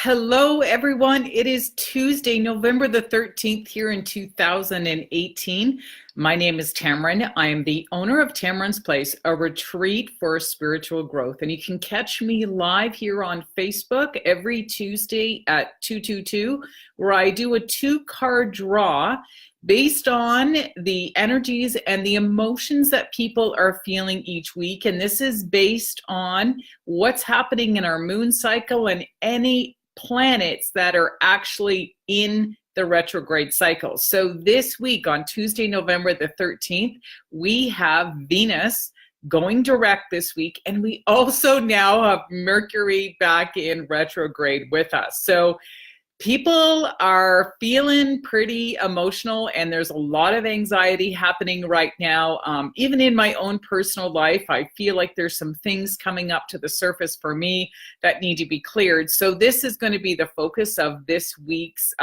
Hello, everyone. It is Tuesday, November the 13th here in 2018. My name is Tamron. I am the owner of Tamron's Place, a retreat for spiritual growth. And you can catch me live here on Facebook every Tuesday at 222, where I do a two-card draw based on the energies and the emotions that people are feeling each week. And this is based on what's happening in our moon cycle and any planets that are actually in the retrograde cycle. So this week on Tuesday, November the 13th, we have Venus going direct this week, and we also now have Mercury back in retrograde with us. So people are feeling pretty emotional, and there's a lot of anxiety happening right now. Even in my own personal life, I feel like there's some things coming up to the surface for me that need to be cleared. So this is going to be the focus of this week's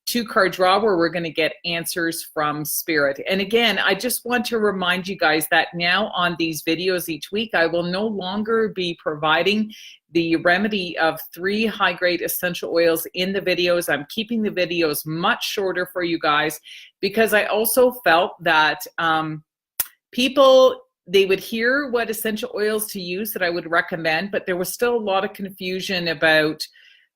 two-card draw, where we're going to get answers from Spirit. And again, I just want to remind you guys that now on these videos each week, I will no longer be providing the remedy of 3 high-grade essential oils in the videos. I'm keeping the videos much shorter for you guys, because I also felt that people, they would hear what essential oils to use that I would recommend, but there was still a lot of confusion about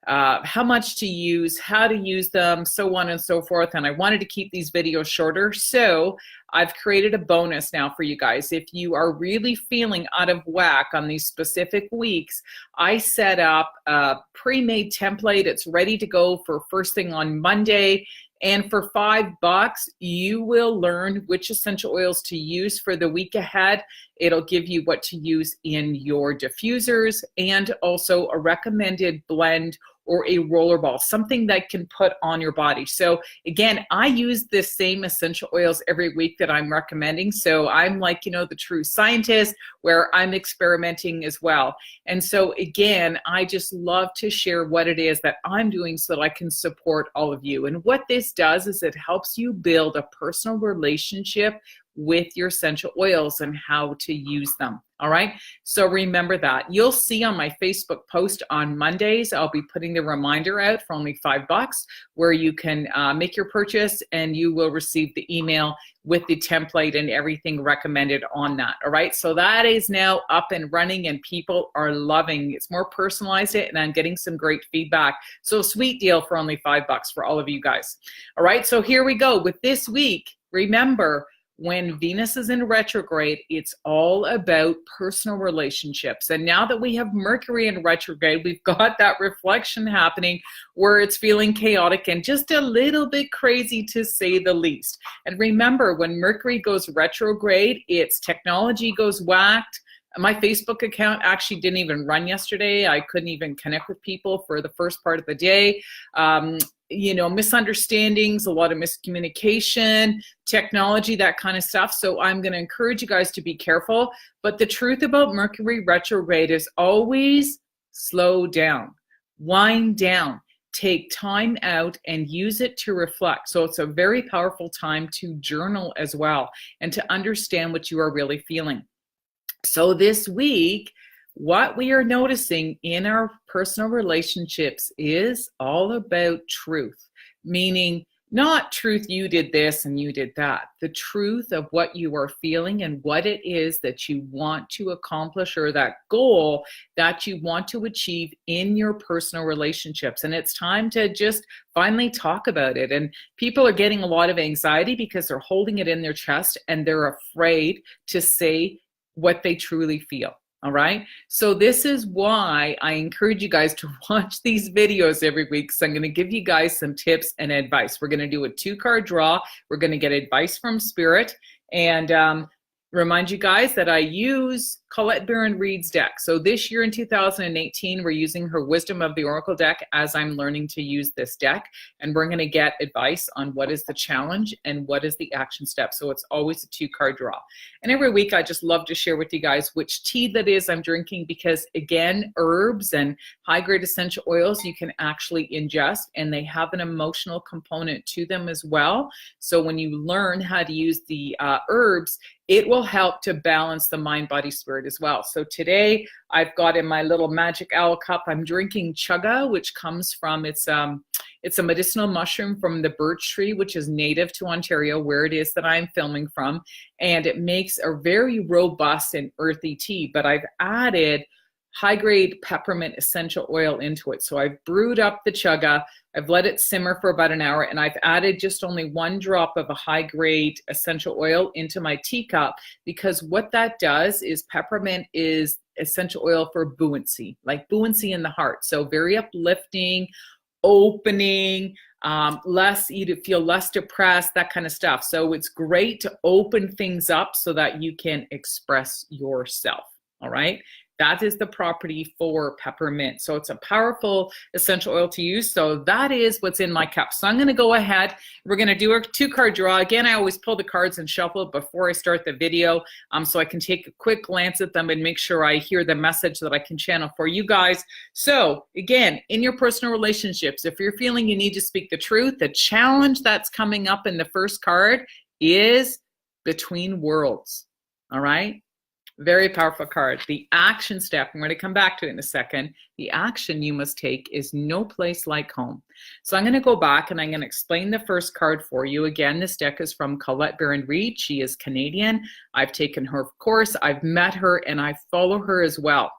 how much to use, how to use them, so on and so forth. And I wanted to keep these videos shorter. So I've created a bonus now for you guys. If you are really feeling out of whack on these specific weeks, I set up a pre-made template. It's ready to go for first thing on Monday. And for $5, you will learn which essential oils to use for the week ahead. It'll give you what to use in your diffusers, and also a recommended blend or a roller ball, something that can put on your body. So again, I use the same essential oils every week that I'm recommending. So I'm like, the true scientist, where I'm experimenting as well. And so again, I just love to share what it is that I'm doing so that I can support all of you. And what this does is it helps you build a personal relationship with your essential oils and how to use them. All right. So remember that. You'll see on my Facebook post on Mondays, I'll be putting the reminder out for only $5, where you can make your purchase, and you will receive the email with the template and everything recommended on that. All right. So that is now up and running, and people are loving it. It's more personalized, and I'm getting some great feedback. So sweet deal for only $5 for all of you guys. All right. So here we go with this week. Remember, when Venus is in retrograde, it's all about personal relationships. And now that we have Mercury in retrograde, we've got that reflection happening where it's feeling chaotic and just a little bit crazy, to say the least. And remember, when Mercury goes retrograde, its technology goes whacked. My Facebook account actually didn't even run yesterday. I couldn't even connect with people for the first part of the day. Misunderstandings, a lot of miscommunication, technology, that kind of stuff. So I'm going to encourage you guys to be careful. But the truth about Mercury retrograde is always slow down, wind down, take time out, and use it to reflect. So it's a very powerful time to journal as well, and to understand what you are really feeling. So this week, what we are noticing in our personal relationships is all about truth, meaning not truth, you did this and you did that. The truth of what you are feeling and what it is that you want to accomplish, or that goal that you want to achieve in your personal relationships. And it's time to just finally talk about it. And people are getting a lot of anxiety because they're holding it in their chest, and they're afraid to say what they truly feel. All right. So this is why I encourage you guys to watch these videos every week. So I'm going to give you guys some tips and advice. We're going to do a 2-card draw. We're going to get advice from Spirit, and remind you guys that I use Colette Baron-Reid's deck. So this year in 2018, we're using her Wisdom of the Oracle deck as I'm learning to use this deck. And we're going to get advice on what is the challenge and what is the action step. So it's always a 2-card draw. And every week, I just love to share with you guys which tea that is I'm drinking, because again, herbs and high-grade essential oils you can actually ingest, and they have an emotional component to them as well. So when you learn how to use the herbs, it will help to balance the mind, body, spirit, spirit as well. So today I've got in my little magic owl cup, I'm drinking chaga, which comes from, it's a medicinal mushroom from the birch tree, which is native to Ontario, where it is that I'm filming from. And it makes a very robust and earthy tea, but I've added high-grade peppermint essential oil into it. So I've brewed up the chaga, I've let it simmer for about an hour, and I've added just only 1 drop of a high-grade essential oil into my teacup, because what that does is peppermint is essential oil for buoyancy, like buoyancy in the heart. So very uplifting, opening, you feel less depressed, that kind of stuff. So it's great to open things up so that you can express yourself, all right? That is the property for peppermint. So it's a powerful essential oil to use. So that is what's in my cup. So I'm going to go ahead. We're going to do a 2-card draw. Again, I always pull the cards and shuffle before I start the video, so I can take a quick glance at them and make sure I hear the message that I can channel for you guys. So again, in your personal relationships, if you're feeling you need to speak the truth, the challenge that's coming up in the first card is between worlds. All right? Very powerful card. The action step, I'm going to come back to it in a second. The action you must take is no place like home. So I'm going to go back and I'm going to explain the first card for you. Again, this deck is from Colette Baron-Reid. She is Canadian. I've taken her course. I've met her and I follow her as well.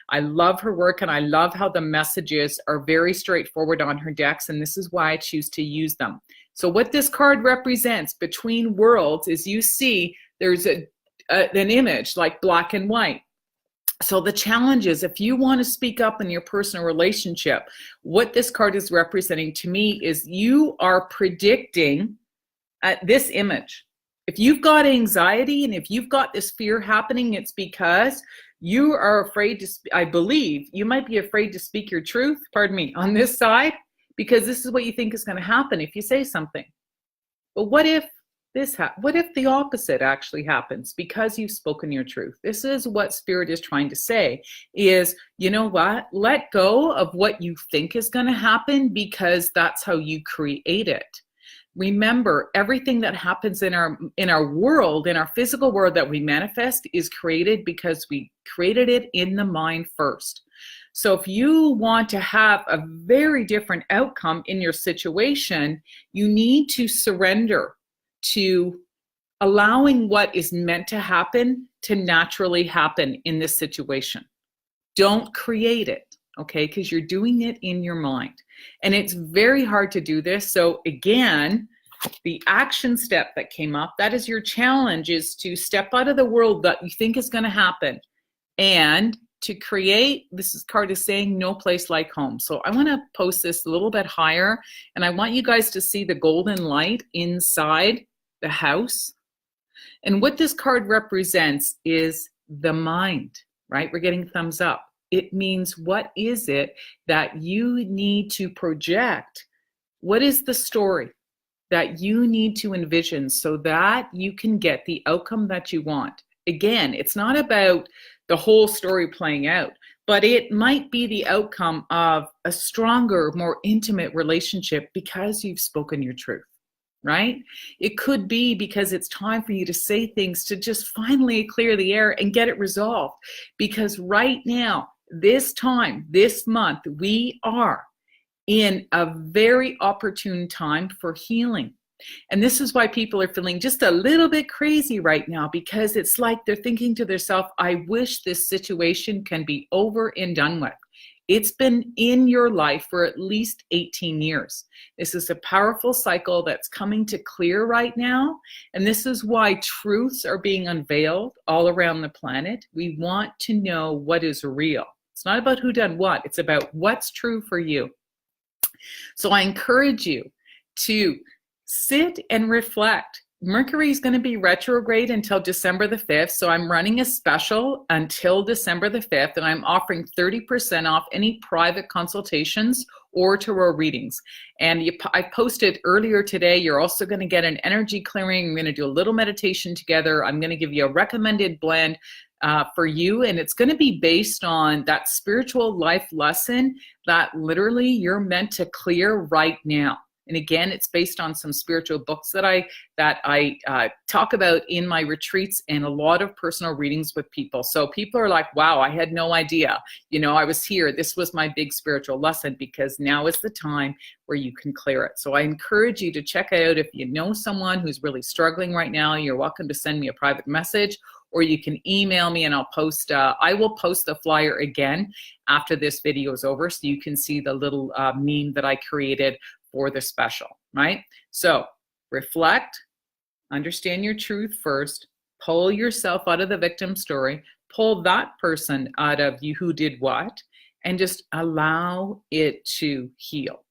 I love her work and I love how the messages are very straightforward on her decks, and this is why I choose to use them. So what this card represents, between worlds, is you see there's an image like black and white. So the challenge is, if you want to speak up in your personal relationship, what this card is representing to me is you are predicting this image. If you've got anxiety and if you've got this fear happening, it's because you are afraid to, I believe you might be afraid to speak your truth, pardon me, on this side, because this is what you think is going to happen if you say something. But what if what if the opposite actually happens because you've spoken your truth? This is what Spirit is trying to say is, you know what? Let go of what you think is going to happen, because that's how you create it. Remember, everything that happens in our world, in our physical world that we manifest, is created because we created it in the mind first. So if you want to have a very different outcome in your situation, you need to surrender to allowing what is meant to happen to naturally happen in this situation. Don't create it, okay? Because you're doing it in your mind. And it's very hard to do this. So again, the action step that came up, that is your challenge, is to step out of the world that you think is going to happen and to create, this card is saying, no place like home. So I want to post this a little bit higher, and I want you guys to see the golden light inside the house. And what this card represents is the mind, right? We're getting thumbs up. It means, what is it that you need to project? What is the story that you need to envision so that you can get the outcome that you want? Again, it's not about the whole story playing out, but it might be the outcome of a stronger, more intimate relationship because you've spoken your truth, right? It could be because it's time for you to say things to just finally clear the air and get it resolved. Because right now, this time, this month, we are in a very opportune time for healing. And this is why people are feeling just a little bit crazy right now, because it's like they're thinking to themselves, I wish this situation can be over and done with. It's been in your life for at least 18 years. This is a powerful cycle that's coming to clear right now. And this is why truths are being unveiled all around the planet. We want to know what is real. It's not about who done what. It's about what's true for you. So I encourage you to sit and reflect. Mercury is going to be retrograde until December the 5th. So I'm running a special until December the 5th, and I'm offering 30% off any private consultations or tarot readings. And I posted earlier today, you're also going to get an energy clearing. I'm going to do a little meditation together. I'm going to give you a recommended blend for you, and it's going to be based on that spiritual life lesson that literally you're meant to clear right now. And again, it's based on some spiritual books that I talk about in my retreats and a lot of personal readings with people. So people are like, wow, I had no idea. You know, I was here. This was my big spiritual lesson, because now is the time where you can clear it. So I encourage you to check out. If you know someone who's really struggling right now, you're welcome to send me a private message, or you can email me and I will post the flyer again after this video is over, so you can see the little meme that I created for the special, right? So reflect, understand your truth first, pull yourself out of the victim story, pull that person out of you who did what, and just allow it to heal.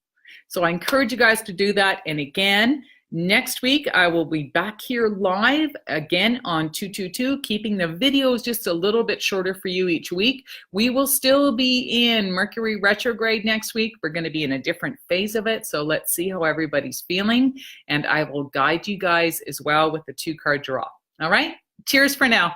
So I encourage you guys to do that. And again, next week, I will be back here live again on 222, keeping the videos just a little bit shorter for you each week. We will still be in Mercury retrograde next week. We're going to be in a different phase of it. So let's see how everybody's feeling. And I will guide you guys as well with the 2-card draw. All right. Cheers for now.